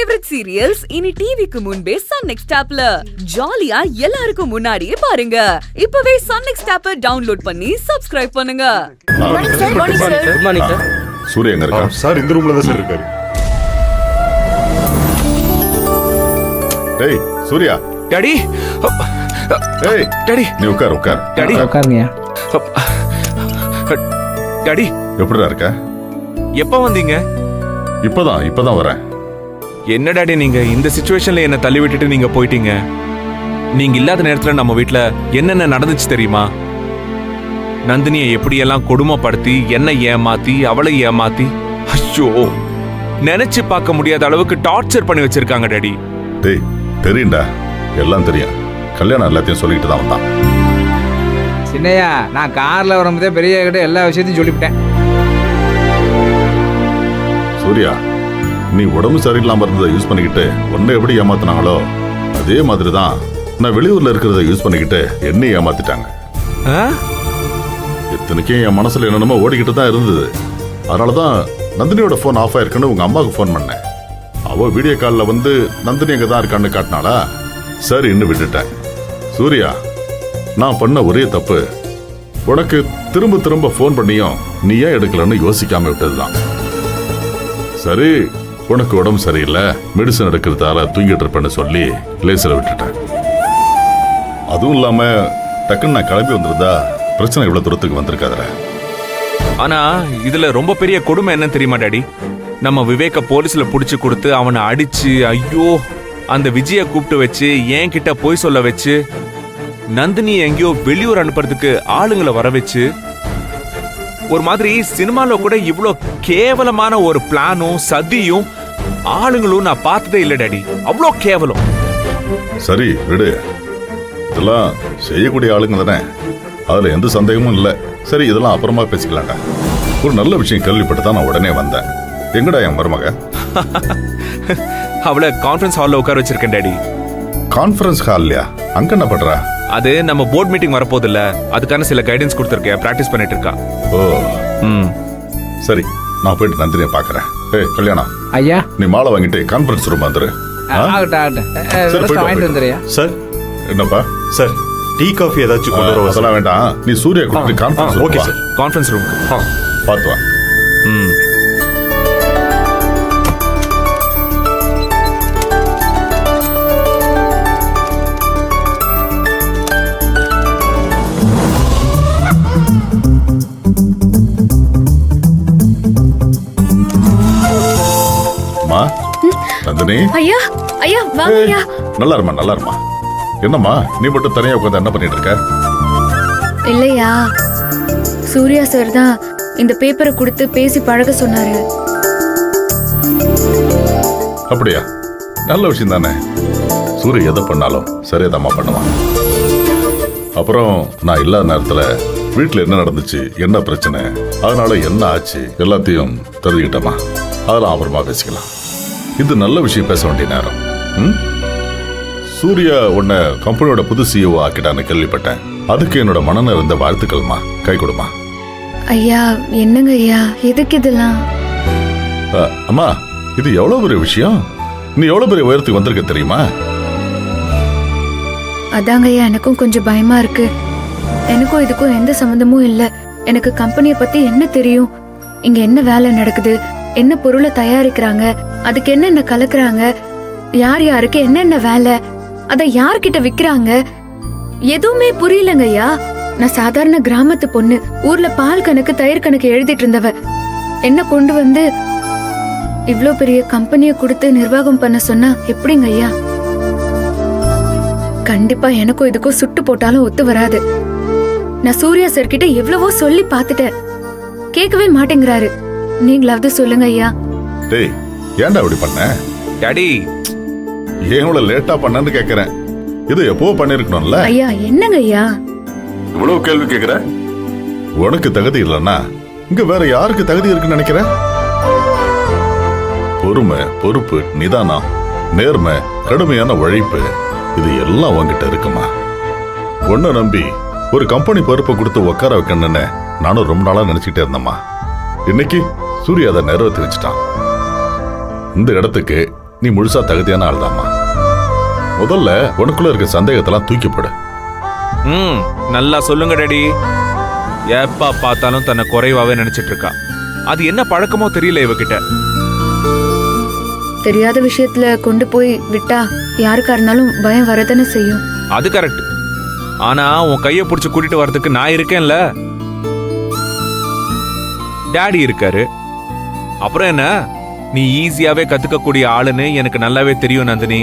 Favourite serials இனி டிவிக்கு முன்பே சன் நெக்ஸ்ட் ஆப்ல ஜாலியா எல்லாருக்கும் முன்னாடியே பாருங்க. இப்பவே சன் நெக்ஸ்ட் ஆப்பை டவுன்லோட் பண்ணி சப்ஸ்கிரைப் பண்ணுங்க. Good morning sir. சூர்யா எங்க இருக்கா? சார் இந்த ரூம்ல தான் சார் இருக்காரு. டேய் சூர்யா. டாடி. ஏய் டாடி. நீ உட்கார் உட்கார். டாடி உட்காருங்க. டாடி எப்படிடா இருக்க? எப்ப வந்தீங்க? இப்பதான் வரேன். என்ன டாடி நீங்க இந்த சிச்சுவேஷன்ல என்ன தள்ளி விட்டுட்டு நீங்க போயிட்டீங்க. நீங்க இல்லாத நேரத்துல நம்ம வீட்ல என்னென்ன நடந்துச்சு தெரியுமா? நந்தினியை எப்படியெல்லாம் கொடுமைப்படுத்தி என்ன ஏமாத்தி அவளை ஏமாத்தி ஐயோ நினைச்சு பார்க்க முடியாத அளவுக்கு டார்ச்சர் பண்ணி வச்சிருக்காங்க டாடி. டேய் தெரியும்டா, எல்லாம் தெரியும். கல்யாணம் எல்லாத்தையும் சொல்லிட்டு தான் வந்தான். சின்னையா, நான் கார்ல வரும்போதே பெரிய கிட்ட எல்லா விஷயத்தையும் சொல்லிவிட்டேன். சூர்யா, நீ உடம்பு சரியில்லாம இருந்ததை யூஸ் பண்ணிக்கிட்டு உன்னை எப்படி ஏமாத்தினாங்களோ அதே மாதிரி தான் நான் வெளியூர்ல இருக்கிறத யூஸ் பண்ணிக்கிட்டு என்னை ஏமாத்திட்டாங்க. இத்தனைக்கும் என் மனசுல என்னென்னமோ ஓடிக்கிட்டு தான் இருந்தது. அதனாலதான் நந்தினியோட போன் ஆஃப் ஆயிருக்குன்னு உங்க அம்மாவுக்கு போன் பண்ணேன். அவ வீடியோ காலில் வந்து நந்தினி எங்க தான் இருக்கான்னு காட்டினாளா, சரி இன்னும் விட்டுட்டேன். சூர்யா, நான் பண்ண ஒரே தப்பு உனக்கு திரும்ப திரும்ப போன் பண்ணியும் நீ ஏன் எடுக்கலன்னு யோசிக்காம விட்டதுதான். சரி, உனக்கு உடம்பு சரியில்லை, மெடிசன் எடுக்கிறதால தூங்கிட்டு இருப்பேன்னு சொல்லி லேசில் விட்டுட்டேன். அதுவும் இல்லாம டக்குன்னு நான் கிளம்பி வந்திருந்தா பிரச்சனை இவ்வளவு தூரத்துக்கு வந்திருக்காதுல. ஆனா இதுல ரொம்ப பெரிய கொடுமை என்ன தெரியுமா டாடி? நம்ம விவேக்க போலீஸ்ல புடிச்சு கொடுத்து அவனை அடிச்சு ஐயோ அந்த விஜய கூப்பிட்டு வச்சு என் கிட்ட போய் சொல்ல வச்சு நந்தினி எங்கேயோ வெளியூர் அனுப்புறதுக்கு ஆளுங்களை வர வச்சு ஒரு மாதிரி சினிமால கூட இவ்வளோ கேவலமான ஒரு பிளானும் சதியும் ஆளுங்களும் நான் பார்த்ததே இல்லை டாடி. அவ்வளோ கேவலம். சரி விடு, இதெல்லாம் செய்யக்கூடிய ஆளுங்க தானே, அதுல எந்த சந்தேகமும் இல்லை. சரி இதெல்லாம் அப்புறமா பேசிக்கலாம்டா. ஒரு நல்ல விஷயம் கேள்விப்பட்டு தான் நான் உடனே வந்தேன். எங்கடா என் மருமக? அவளை கான்ஃபரன்ஸ் ஹால்ல உட்கார வச்சிருக்கேன் டாடி. கான்ஃபரன்ஸ் ஹால்லையா? அங்க என்ன பண்றா? அது நம்ம போர்ட் மீட்டிங் வரப்போது இல்ல, அதுக்கான சில கைடன்ஸ் கொடுத்துருக்கேன், பிராக்டிஸ் பண்ணிட்டு இருக்கா. ஓ சரி, நான் போயிட்டு நந்தினியை பாக்குறேன். ஏய் கல்யாணம் ஐயா, நீ மாலை வாங்கிட்டு கான்ஃபரன்ஸ் ரூம் வந்துரு. வாங்கிட்டு வந்துறியா? சார் என்னப்பா? சார் டீ காஃபி ஏதாச்சும் கொண்டு வரவா? அதெல்லாம் வேண்டாம், நீ சூர்யா கூப்பிட்டு conference okay room sir. Conference room பார்த்து வா. நந்தினி, ஐயா ஐயா வாங்க ஐயா. நல்லா இருமா நல்லா இருமா. என்னம்மா நீ மட்டும் தனியா உட்காந்து என்ன பண்ணிட்டு இருக்க? இல்லையா, சூர்யா சார் தான் இந்த பேப்பரை கொடுத்து பேசி பழக சொன்னாரு. அப்படியா? நல்ல விஷயம் தானே. சூரிய எதை பண்ணாலும் சரியாதாம்மா பண்ணுவான். அப்புறம் நான் இல்லாத நேரத்துல வீட்டுல என்ன நடந்துச்சு, என்ன பிரச்சனை, அதனால என்ன ஆச்சு எல்லாத்தையும் தெரிஞ்சுக்கிட்டமா. அதெல்லாம் அப்புறமா பேசிக்கலாம். இது நல்ல விஷயம் பேச வேண்டிய நேரம். சூர்யா உன்னை கம்பெனியோட புது சிஇஓ ஆக்கிட்டான்னு கேள்விப்பட்டேன். அதுக்கு என்னோட மனநிலை இருந்த வாழ்த்துக்கள்மா. கை கொடுமா. ஐயா என்னங்க ஐயா, எதுக்கு இதெல்லாம்? அம்மா, இது எவ்வளவு பெரிய விஷயம். நீ எவ்வளவு பெரிய உயரத்துக்கு வந்திருக்க தெரியுமா? அதாங்க ஐயா, எனக்கும் கொஞ்சம் பயமா இருக்கு. எனக்கும் இதுக்கும் எந்த சம்பந்தமும் இல்ல. எனக்கு கம்பெனியை பத்தி என்ன தெரியும்? இங்க என்ன வேலை நடக்குது, என்ன பொருளை தயாரிக்கிறாங்க, அதுக்கு என்னென்ன கலக்குறாங்க, யார் யாருக்கு என்னென்ன வேலை, அத யார்கிட்ட விக்கிறாங்க, எதுவுமே புரியலங்க ஐயா. நான் சாதாரண கிராமத்து பொண்ணு, ஊர்ல பால் கணக்கு தயிர் கணக்கு எழுதிட்டு இருந்தவ. என்ன கொண்டு வந்து இவ்ளோ பெரிய கம்பெனியை கொடுத்து நிர்வாகம் பண்ண சொன்னா எப்படிங்க ஐயா? கண்டிப்பா எனக்கும் இதுக்கும் சுட்டு போட்டாலும் ஒத்து வராது. நான் சூர்யா சார் கிட்ட எவ்வளவோ சொல்லி பாத்துட்டேன், கேட்கவே மாட்டேங்கிறாரு. நீங்களாவது சொல்லுங்க ஐயா. டேய், ஏன்டா அப்படி பண்ண? டாடி ஏன் இவ்வளவு லேட்டா பண்ணன்னு கேக்குறேன். இது எப்போ பண்ணிருக்கணும்ல. ஐயா என்னங்க ஐயா இவ்வளவு கேள்வி கேக்குற? உனக்கு தகுதி இல்லைன்னா இங்க வேற யாருக்கு தகுதி இருக்குன்னு நினைக்கிற? பொறுமை, பொறுப்பு, நிதானம், நேர்மை, கடுமையான உழைப்பு, இது எல்லாம் உன்கிட்ட இருக்குமா? ஒன்ன நம்பி ஒரு கம்பெனி பொறுப்பை கொடுத்து உட்கார வைக்கணும்னு நானும் ரொம்ப நாளா நினைச்சிட்டே இருந்தேம்மா. இன்னைக்கு சூர்யா அதை நிறைவேற்றி வச்சுட்டான். இந்த இடத்துக்கு நீ முழுசா தகுதியான ஆள்தாம்மா. முதல்ல உனக்குள்ள இருக்க சந்தேகத்தெல்லாம் தூக்கி போடு. நல்லா சொல்லுங்க டாடி. எப்ப பார்த்தாலும் தன்னை குறைவாவே நினைச்சிட்டு இருக்கா. அது என்ன பழக்கமோ தெரியல இவகிட்ட. தெரியாத விஷயத்துல கொண்டு போய் விட்டா யாருக்கா இருந்தாலும் பயம் வரதானே செய்யும். அது கரெக்ட். ஆனா உன் கைய புடிச்சு கூட்டிட்டு வரதுக்கு நான் இருக்கேன்ல. டாடி இருக்காரு. அப்புறம் என்ன, நீ ஈஸியாவே கத்துக்க கூடிய ஆளுன்னு எனக்கு நல்லாவே தெரியும் நந்தினி.